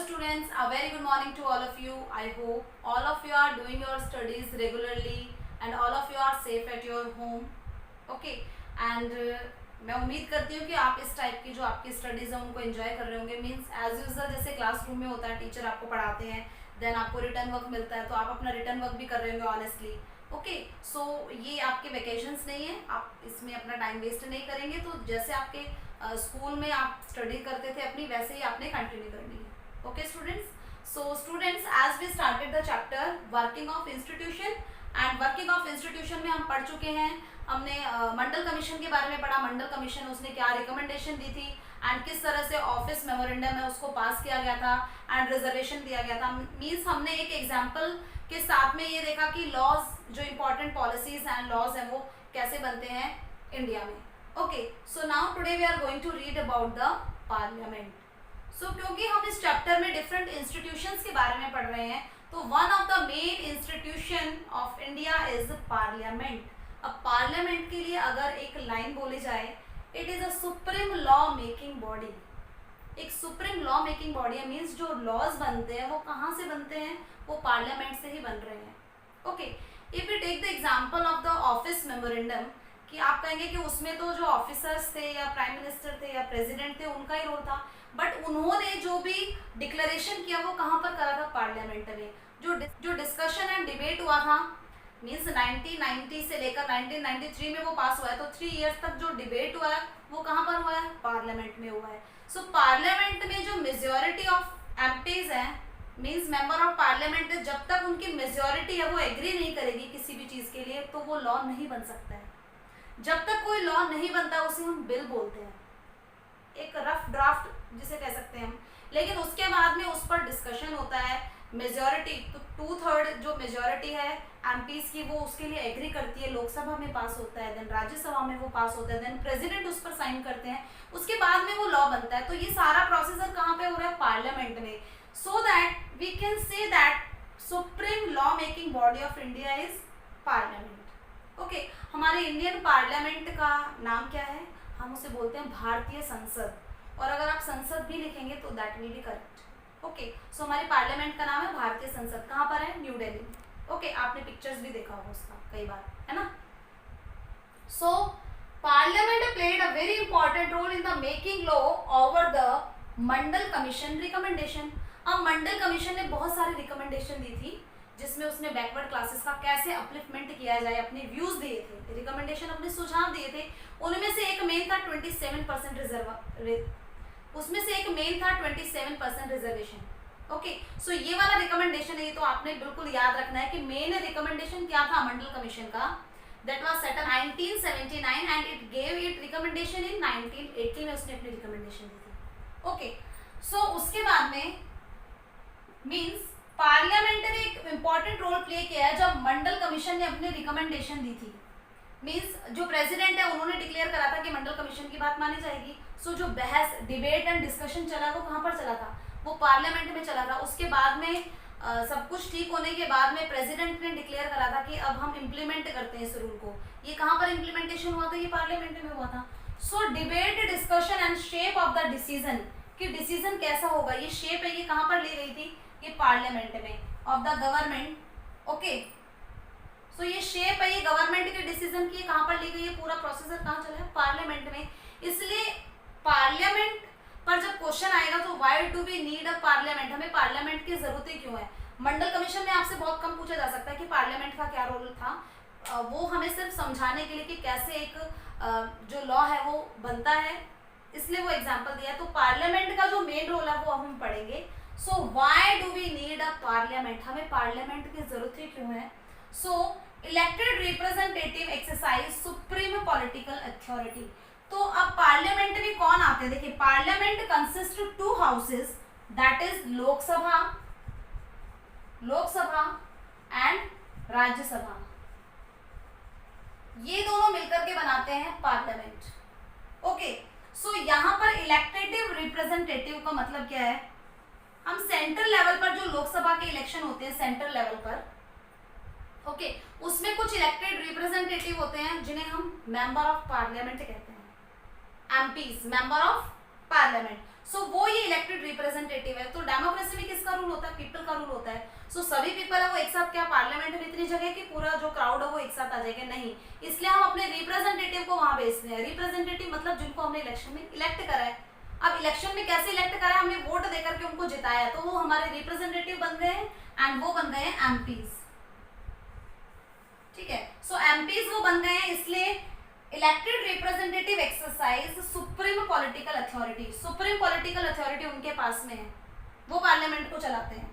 students, a very good morning to all of you. I hope all of you are doing your studies regularly and all of you are safe at your home. Okay, and मैं उम्मीद करती हूँ कि आप इस type की जो आपकी स्टडीज़ हैं उनको एंजॉय कर रहे होंगे. मीन्स एज यूजल जैसे क्लासरूम में होता है, टीचर आपको पढ़ाते हैं, देन आपको रिटर्न वर्क मिलता है, तो आप अपना रिटर्न वर्क भी कर रहे होंगे ऑनेस्टली. ओके, सो ये आपके वेकेशंस नहीं है, आप इसमें अपना टाइम वेस्ट नहीं करेंगे. तो जैसे आपके स्कूल में आप स्टडी करते थे अपनी, वैसे ही आपने कंटिन्यू करनी है. Okay students, so students as we started the chapter working of institution, and working of institution में हम पढ़ चुके हैं. हमने मंडल कमीशन के बारे में पढ़ा. मंडल कमीशन उसने क्या रिकमेंडेशन दी थी एंड किस तरह से ऑफिस मेमोरेंडम है उसको पास किया गया था एंड रिजर्वेशन दिया गया था. मीन्स हमने एक एग्जाम्पल के साथ में ये देखा कि लॉज जो इम्पोर्टेंट पॉलिसीज एंड लॉज हैं वो कैसे बनते हैं इंडिया में. Okay, so now today we are going to read about the parliament. So क्योंकि हम इस चैप्टर में डिफरेंट इंस्टीट्यूशंस के बारे में पढ़ रहे हैं, तो one of the main institution of India is parliament. अब पार्लियामेंट के लिए अगर एक लाइन बोली जाए, it is a supreme law making body. एक सुप्रीम लॉ मेकिंग बॉडी है. मीन्स जो लॉज बनते हैं वो कहाँ से बनते हैं, वो पार्लियामेंट से ही बन रहे हैं. Okay, if you take the example of the office memorandum, कि आप कहेंगे कि उसमें तो जो ऑफिसर्स थे या प्राइम मिनिस्टर थे या प्रेसिडेंट थे उनका ही रोल था, बट उन्होंने जो भी डिक्लेरेशन किया वो कहाँ पर करा था, पार्लियामेंट में. जो डिस्कशन एंड डिबेट हुआ था, मीन्स 1990 से लेकर 1993 में वो पास हुआ है, तो 3 इयर्स तक जो डिबेट हुआ है वो कहाँ पर हुआ है, पार्लियामेंट में हुआ है. सो पार्लियामेंट में जो मेजॉरिटी ऑफ एमपीज हैं, मीन्स मेंबर ऑफ पार्लियामेंट, जब तक उनकी मेजॉरिटी है वो एग्री नहीं करेगी किसी भी चीज़ के लिए, तो वो लॉ नहीं बन सकता है. जब तक कोई लॉ नहीं बनता उसे हम बिल बोलते हैं, एक रफ ड्राफ्ट जिसे कह सकते हैं हम. लेकिन उसके बाद में उस पर डिस्कशन होता है. मेजॉरिटी तो 2/3 जो मेजॉरिटी है एमपीज की वो उसके लिए एग्री करती है, लोकसभा में पास होता है, देन राज्यसभा में वो पास होता है, देन प्रेसिडेंट उस पर साइन करते हैं, उसके बाद में वो लॉ बनता है. तो ये सारा प्रोसीजर कहाँ पे हो रहा है, पार्लियामेंट में. So that we can say that supreme law making body of India is parliament. Okay, हमारे इंडियन पार्लियामेंट का नाम क्या है, हम उसे बोलते हैं भारतीय संसद. और अगर आप संसद भी लिखेंगे तो that will be correct. Okay, so हमारे पार्लियामेंट का नाम है भारतीय संसद. कहाँ पर है, न्यू दिल्ली. ओके, आपने पिक्चर्स भी देखा होगा उसका कई बार, है ना. So parliament played a very important role in the making law over the Mandal commission recommendation. अब मंडल कमीशन ने बहुत सारी रिकमेंडेशन दी थी, जिसमें उसने बैकवर्ड क्लासेस का कैसे अपलिफ्टमेंट किया जाए अपने व्यूज दिए थे, रिकमेंडेशन अपने सुझाव दिए थे. उनमें से एक मेन था 27% रिजर्व, उसमें से एक मेन था 27% रिजर्वेशन. ओके, सो ये वाला रिकमेंडेशन है, ये तो आपने बिल्कुल याद रखना है कि मेन रिकमेंडेशन क्या था मंडल कमीशन का. That was set in 1979 and it gave it recommendation in 1980 में उसने अपनी रिकमेंडेशन दी थी. ओके, सो उसके बाद में मीन्स पार्लियामेंट ने एक इंपॉर्टेंट रोल प्ले किया है. जब मंडल कमीशन ने अपनी रिकमेंडेशन दी थी, मीन्स जो प्रेसिडेंट है उन्होंने डिक्लेयर करा था कि मंडल कमीशन की बात मानी जाएगी. सो जो बहस, डिबेट एंड डिस्कशन चला वो कहाँ पर चला था, वो पार्लियामेंट में चला था. उसके बाद में सब कुछ ठीक होने के बाद में प्रेसिडेंट ने डिक्लेयर करा था कि अब हम इम्प्लीमेंट करते हैं इस रूल को. ये कहाँ पर इम्प्लीमेंटेशन हुआ था, ये पार्लियामेंट में हुआ था. So debate, discussion and shape of the decision, कि डिसीजन कैसा होगा, ये शेप है, ये कहाँ पर ली गई थी, ये पार्लियामेंट में, ऑफ द गवर्नमेंट. ओके, सो ये शेप है, ये गवर्नमेंट के डिसीजन की कहाँ पर ली गई है, पूरा प्रोसीजर कहाँ चला है, पार्लियामेंट में. इसलिए पार्लियामेंट पर जब क्वेश्चन आएगा तो why do we need a parliament, हमें पार्लियामेंट की जरूरत ही क्यों है. मंडल कमीशन में आपसे बहुत कम पूछा जा सकता है कि पार्लियामेंट का क्या रोल था. वो हमें सिर्फ समझाने के लिए कि कैसे एक जो लॉ है वो बनता है, इसलिए वो एग्जाम्पल दिया है. तो पार्लियामेंट का जो मेन रोल है वो हम पढ़ेंगे. So why do we need a parliament, हमें पार्लियामेंट की जरूरत ही क्यों है. So elected representative exercise supreme political authority. तो अब पार्लियामेंट में कौन आते हैं, देखिए parliament consist 2 houses, that is Lok Sabha and Rajya Sabha. ये दोनों मिलकर के बनाते हैं पार्लियामेंट. ओके, सो यहाँ पर इलेक्टेटिव रिप्रेजेंटेटिव का मतलब क्या है, हम सेंट्रल लेवल पर जो लोकसभा के इलेक्शन होते हैं सेंट्रल लेवल पर, ओके, उसमें कुछ इलेक्टेड रिप्रेजेंटेटिव होते हैं जिन्हें हम मेंबर ऑफ पार्लियामेंट कहते हैं, एमपीज, मेंबर ऑफ पार्लियामेंट. सो वो ये इलेक्टेड रिप्रेजेंटेटिव है। तो डेमोक्रेसी में किसका रूल होता है? पीपल का रूल होता है। सो सभी पीपल है वो एक साथ, क्या पार्लियामेंट में इतनी जगह कि पूरा जो क्राउड है वो एक साथ आ जाएगा? नहीं, इसलिए हम अपने रिप्रेजेंटेटिव को वहां भेजते हैं। रिप्रेजेंटेटिव मतलब जिनको हमने इलेक्शन में इलेक्ट करा है। अब इलेक्शन में कैसे इलेक्ट करा है? हमने वोट देकर के उनको जिताया, तो वो हमारे रिप्रेजेंटेटिव बन गए एंड वो बन गए एमपीज। ठीक है, सो एमपीज वो बन गए हैं, इसलिए elected representative exercise supreme political authority. Supreme political authority उनके पास में है, वो पार्लियामेंट को चलाते हैं।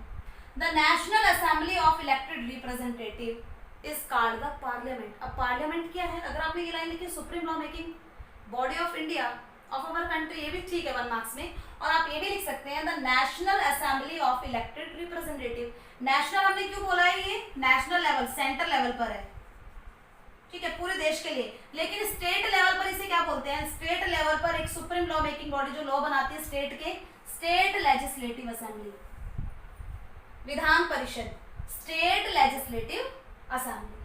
The national assembly of elected representative is called the parliament. अब पार्लियामेंट क्या है? अगर आपने ये लाइन लिखी supreme law making body of India of our country, ये भी ठीक है 1 मार्क्स में। और आप ये भी लिख सकते हैं the national assembly of elected representative. National हमने क्यों बोला है? ये नेशनल लेवल, सेंटर लेवल पर है, ठीक है, पूरे देश के लिए। लेकिन स्टेट लेवल पर इसे क्या बोलते हैं? स्टेट लेवल पर एक सुप्रीम लॉ मेकिंग बॉडी जो लॉ बनाती है स्टेट के, state legislative assembly, Vidhan Parishad, state legislative assembly.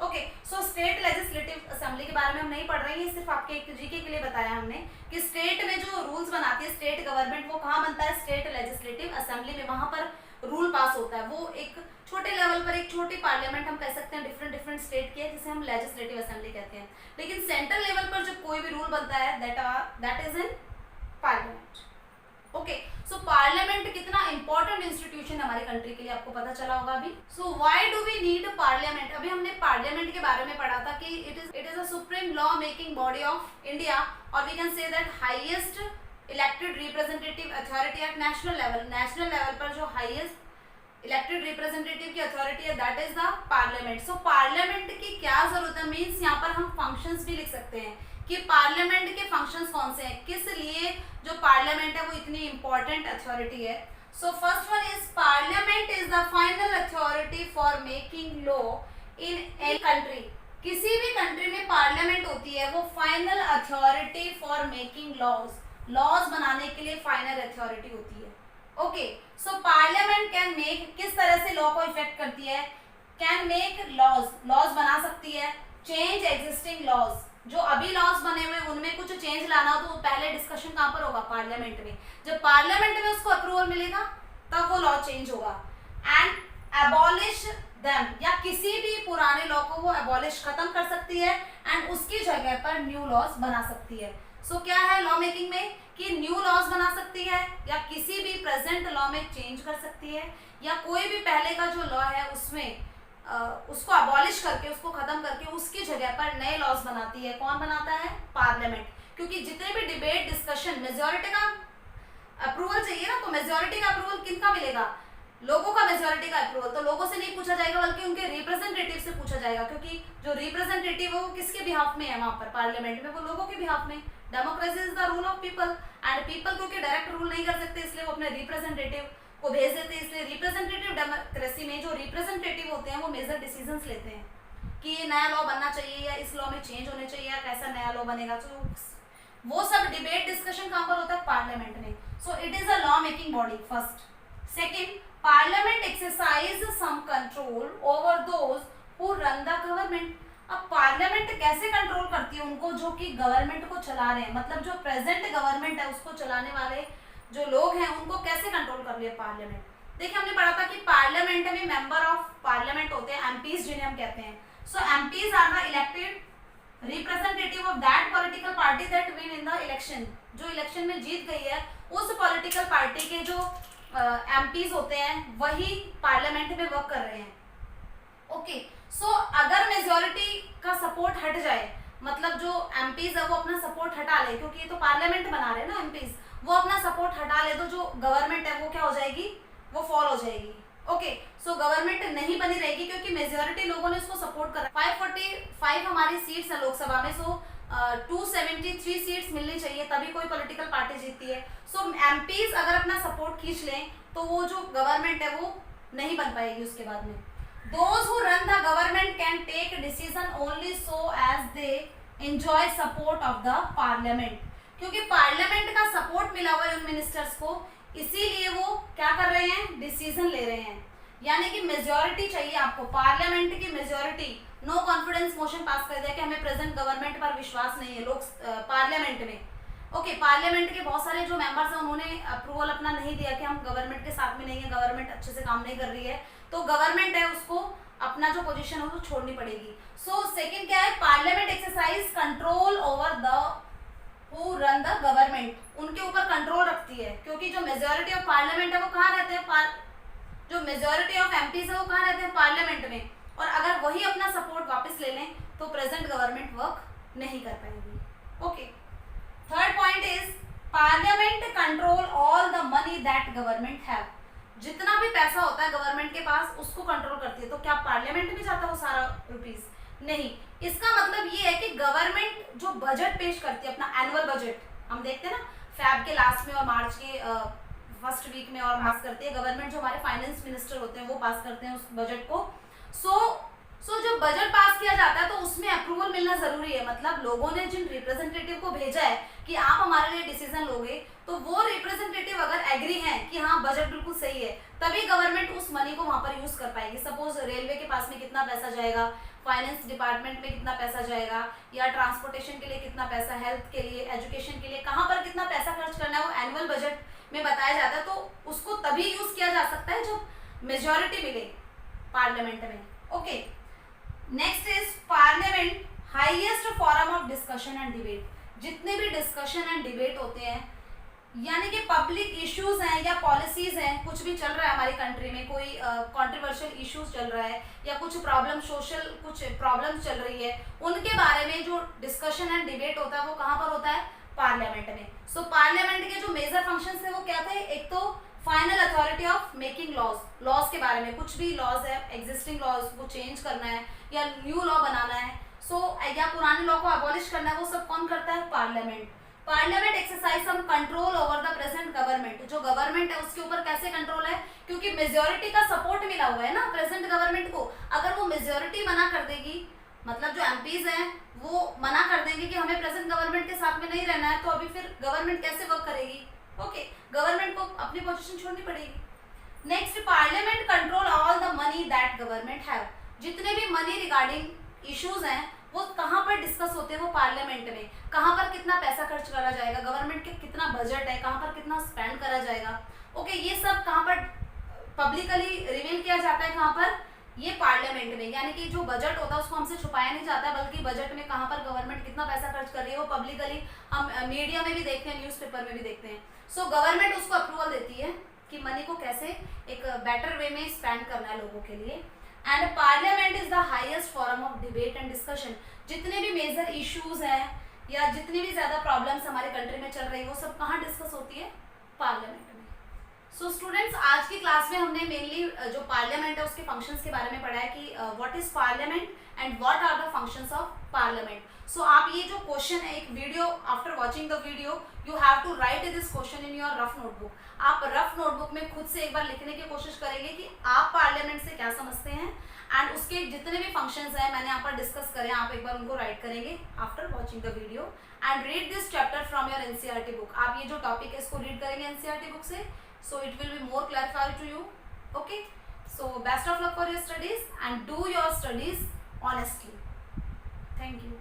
Okay, सो स्टेट लेजिस्लेटिव असेंबली के बारे में हम नहीं पढ़ रहे हैं, सिर्फ आपके एक जीके के लिए बताया हमने कि स्टेट में जो रूल्स बनाती है स्टेट गवर्नमेंट, वो कहाँ बनता है? स्टेट लेजिस्लेटिव असेंबली में, वहां पर रूल पास होता है। वो एक छोटे लेवल पर एक छोटी पार्लियामेंट हम कह सकते हैं डिफरेंट स्टेट की है, जिसे हम लेजिस्लेटिव असेंबली कहते हैं। लेकिन सेंट्रल लेवल पर जो कोई भी रूल बनता है that is in parliament. Okay, so parliament कितना इंपॉर्टेंट इंस्टीट्यूशन हमारी कंट्री के लिए, आपको पता चला होगा अभी। So why do we need parliament? अभी हमने पार्लियामेंट के बारे में पढ़ा था कि it is a supreme law making body of India, और we can say that highest elected representative authority at national level. National level पर जो हाईएस्ट इलेक्टेड रिप्रेजेंटेटिव की अथॉरिटी है that is the parliament. So parliament की क्या जरूरत है? Means यहाँ पर हम फंक्शंस भी लिख सकते हैं कि पार्लियामेंट के फंक्शंस कौन से हैं, किस लिए जो पार्लियामेंट है वो इतनी इंपॉर्टेंट अथॉरिटी है। So first one is parliament is the final authority for making law in a country. किसी भी कंट्री में पार्लियामेंट होती है, वो final authority for making laws बनाने के लिए फाइनल अथॉरिटी होती है। Okay, so parliament can make, किस तरह से लॉ को इफेक्ट करती है? कैन मेक लॉज बना सकती है, चेंज एग्जिस्टिंग लॉज, जो अभी लॉज बने हुए उनमें कुछ चेंज लाना हो तो पहले डिस्कशन कहाँ पर होगा? पार्लियामेंट में। जब पार्लियामेंट में उसको अप्रूवल मिलेगा तब वो लॉ चेंज होगा। एंड एबॉलिश देम, या किसी भी पुराने लॉ को वो एबॉलिश खत्म कर सकती है एंड उसकी जगह पर न्यू लॉज बना सकती है। सो क्या है लॉ मेकिंग में कि न्यू लॉज बना सकती है, या किसी भी प्रेजेंट लॉ में चेंज कर सकती है, या कोई भी पहले का जो लॉ है उसमें उसको अबॉलिश करके, उसको खत्म करके उसकी जगह पर नए लॉज बनाती है। कौन बनाता है? पार्लियामेंट। क्योंकि जितने भी डिबेट डिस्कशन, मेजॉरिटी का अप्रूवल चाहिए ना, तो मेजॉरिटी का अप्रूवल किनका मिलेगा? लोगों का मेजॉरिटी का अप्रूवल। तो लोगों से नहीं पूछा जाएगा बल्कि उनके रिप्रेजेंटेटिव से पूछा जाएगा, क्योंकि जो रिप्रेजेंटेटिव है वो किसके बिहाफ में है? वहां पर पार्लियामेंट में वो लोगों के बिहाफ में। Democracy is the rule of people, and people क्योंकि डायरेक्ट रूल नहीं कर सकते इसलिए वो अपने रिप्रेजेंटेटिव को भेज देते हैं। इसलिए रिप्रेजेंटेटिव डेमोक्रेसी में जो रिप्रेजेंटेटिव होते हैं वो मेजर डिसीजंस लेते हैं कि ये नया लॉ बनना चाहिए या इस लॉ में चेंज होने चाहिए या कैसा नया लॉ बनेगा। तो वो सब डिबेट डिस्कशन कहाँ पर होता है? पार्लियामेंट में। So it is a law making body first. Second, parliament exercise some control over those who run the government. अब पार्लियामेंट कैसे कंट्रोल करती है उनको जो कि गवर्नमेंट को चला रहे हैं, मतलब जो प्रेजेंट गवर्नमेंट है उसको चलाने वाले जो लोग हैं उनको कैसे कंट्रोल कर लिया पार्लियामेंट? देखिए हमने पढ़ा था कि पार्लियामेंट में मेंबर ऑफ पार्लियामेंट होते हैं एमपीज, जिन्हें हम कहते हैं। So MPs are the elected representative of that political party that win in the election. जो इलेक्शन में जीत गई है उस पॉलिटिकल पार्टी के जो एमपीज होते हैं वही पार्लियामेंट में वर्क कर रहे हैं। ओके, सो अगर मेजॉरिटी का सपोर्ट हट जाए, मतलब जो एमपीज है वो अपना सपोर्ट हटा ले, क्योंकि ये तो पार्लियामेंट बना रहे हैं ना एमपीज, वो अपना सपोर्ट हटा ले तो जो गवर्नमेंट है वो क्या हो जाएगी? वो फॉल हो जाएगी। ओके, सो गवर्नमेंट नहीं बनी रहेगी क्योंकि मेजॉरिटी लोगों ने इसको सपोर्ट करा। 545 हमारी सीट्स है लोकसभा में, सो 273 सीट्स मिलनी चाहिए तभी कोई पॉलिटिकल पार्टी जीतती है। सो एमपीज अगर अपना सपोर्ट खींच लें तो वो जो गवर्नमेंट है वो नहीं बन पाएगी उसके बाद में। Those who run the government can take decision only so as they enjoy support of the parliament। क्योंकि पार्लियामेंट का सपोर्ट मिला हुआ है उन मिनिस्टर्स को, इसीलिए वो क्या कर रहे हैं? डिसीजन ले रहे हैं। यानी कि मेजॉरिटी चाहिए आपको, पार्लियामेंट की majority no confidence motion pass कर दिया कि हमें प्रेजेंट गवर्नमेंट पर विश्वास नहीं है लोग पार्लियामेंट में। ओके, पार्लियामेंट के बहुत सारे जो मेंबर्स हैं उन्होंने अप्रूवल अपना नहीं दिया कि हम गवर्नमेंट के साथ में नहीं है, गवर्नमेंट अच्छे से काम नहीं कर रही है, तो गवर्नमेंट है उसको अपना जो पोजीशन है वो छोड़नी पड़ेगी। सो सेकंड क्या है, parliament exercise control over the who run the government, उनके ऊपर कंट्रोल रखती है, क्योंकि जो मेजोरिटी ऑफ पार्लियामेंट है वो कहाँ रहते हैं, जो मेजोरिटी ऑफ एमपीज है वो कहाँ रहते हैं, पार्लियामेंट में, और अगर वही अपना सपोर्ट वापस ले लें तो प्रेजेंट गवर्नमेंट वर्क नहीं कर पाएगी। Okay, third point is parliament control all the money that government have, जितना भी पैसा होता है गवर्नमेंट के पास उसको कंट्रोल करती है। तो क्या पार्लियामेंट में जाता है वो सारा रुपीस? नहीं। इसका मतलब ये है कि गवर्नमेंट जो बजट पेश करती है, अपना एनुअल बजट, हम देखते हैं ना फैब के लास्ट में और मार्च के फर्स्ट वीक में और पास करती है गवर्नमेंट, जो हमारे फाइनेंस मिनिस्टर होते हैं वो पास करते हैं उस बजट को। सो जब बजट पास किया जाता है तो उसमें अप्रूवल मिलना जरूरी है, मतलब लोगों ने जिन रिप्रेजेंटेटिव को भेजा है कि आप हमारे लिए डिसीजन लोगे, तो वो रिप्रेजेंटेटिव अगर एग्री हैं कि हाँ बजट बिल्कुल सही है, तभी गवर्नमेंट उस मनी को वहां पर यूज कर पाएगी। सपोज रेलवे के पास में कितना पैसा जाएगा, फाइनेंस डिपार्टमेंट में कितना पैसा जाएगा, या ट्रांसपोर्टेशन के लिए कितना पैसा, हेल्थ के लिए, एजुकेशन के लिए कहाँ पर कितना पैसा खर्च करना है, वो एनुअल बजट में बताया जाता है। तो उसको तभी यूज किया जा सकता है जब मेजोरिटी मिले पार्लियामेंट में। Okay, next is parliament highest forum of discussion and debate, जितने भी डिस्कशन एंड डिबेट होते हैं, यानी कि पब्लिक इश्यूज हैं या पॉलिसीज हैं, कुछ भी चल रहा है हमारी कंट्री में, कोई कंट्रोवर्शियल इश्यूज चल रहा है या कुछ प्रॉब्लम, सोशल कुछ प्रॉब्लम चल रही है, उनके बारे में जो डिस्कशन एंड डिबेट होता है वो कहाँ पर होता है, पार्लियामेंट में। सो पार्लियामेंट के जो मेजर फंक्शंस है वो क्या थे, एक तो final authority of making laws, laws के बारे में, कुछ भी लॉज है, एग्जिस्टिंग लॉज को चेंज करना है या न्यू लॉ बनाना है, या पुराने लॉ को अबॉलिश करना है, वो सब कौन करता है, parliament. Parliament exercise some control over the present government, जो गवर्नमेंट है उसके ऊपर कैसे कंट्रोल है, क्योंकि मेजोरिटी का सपोर्ट मिला हुआ है ना प्रेजेंट गवर्नमेंट को। अगर वो मेजोरिटी मना कर देगी, मतलब जो एमपीज हैं वो मना कर देंगे कि हमें प्रेजेंट गवर्नमेंट के साथ में नहीं रहना है, तो अभी फिर गवर्नमेंट कैसे वर्क करेगी। ओके, गवर्नमेंट को अपनी पोजीशन छोड़नी पड़ेगी। Next, parliament control all the money that government have, जितने भी मनी रिगार्डिंग इश्यूज हैं वो कहाँ पर डिस्कस होते हैं, वो पार्लियामेंट में। कहाँ पर कितना पैसा खर्च करा जाएगा, गवर्नमेंट के कितना बजट है, कहाँ पर कितना स्पेंड करा जाएगा। ओके, ये सब कहाँ पर पब्लिकली रिवील किया जाता है, कहाँ पर, ये पार्लियामेंट में। यानी कि जो बजट होता है उसको हमसे छुपाया नहीं जाता, बल्कि बजट में कहाँ पर गवर्नमेंट कितना पैसा खर्च कर रही है वो पब्लिकली हम मीडिया में भी देखते हैं, न्यूज़पेपर में भी देखते हैं। सो गवर्नमेंट उसको अप्रूवल देती है कि मनी को कैसे एक बेटर वे में स्पेंड करना है लोगों के लिए। And parliament is the highest forum of debate and discussion, जितने भी मेजर इश्यूज हैं या जितनी भी ज्यादा प्रॉब्लम्स हमारे कंट्री में चल रही है वो सब कहाँ डिस्कस होती है, पार्लियामेंट में। सो स्टूडेंट्स, आज की क्लास में हमने मेनली जो पार्लियामेंट है उसके फंक्शंस के बारे में पढ़ा है कि what is parliament and what are the functions of parliament. So आप ये जो क्वेश्चन है, एक video, after watching the video you have to write this question in your rough notebook. आप रफ नोटबुक में खुद से एक बार लिखने की कोशिश करेंगे कि आप पार्लियामेंट से क्या समझते हैं, एंड उसके जितने भी फंक्शंस हैं मैंने यहाँ पर डिस्कस करे, आप एक बार उनको राइट करेंगे after watching the video. And read this chapter from your NCERT book. आप ये जो टॉपिक है इसको रीड करेंगे एनसीईआरटी बुक से, so it will be more clarified to you. Okay, so best of luck for your studies and do your studies honestly. Thank you.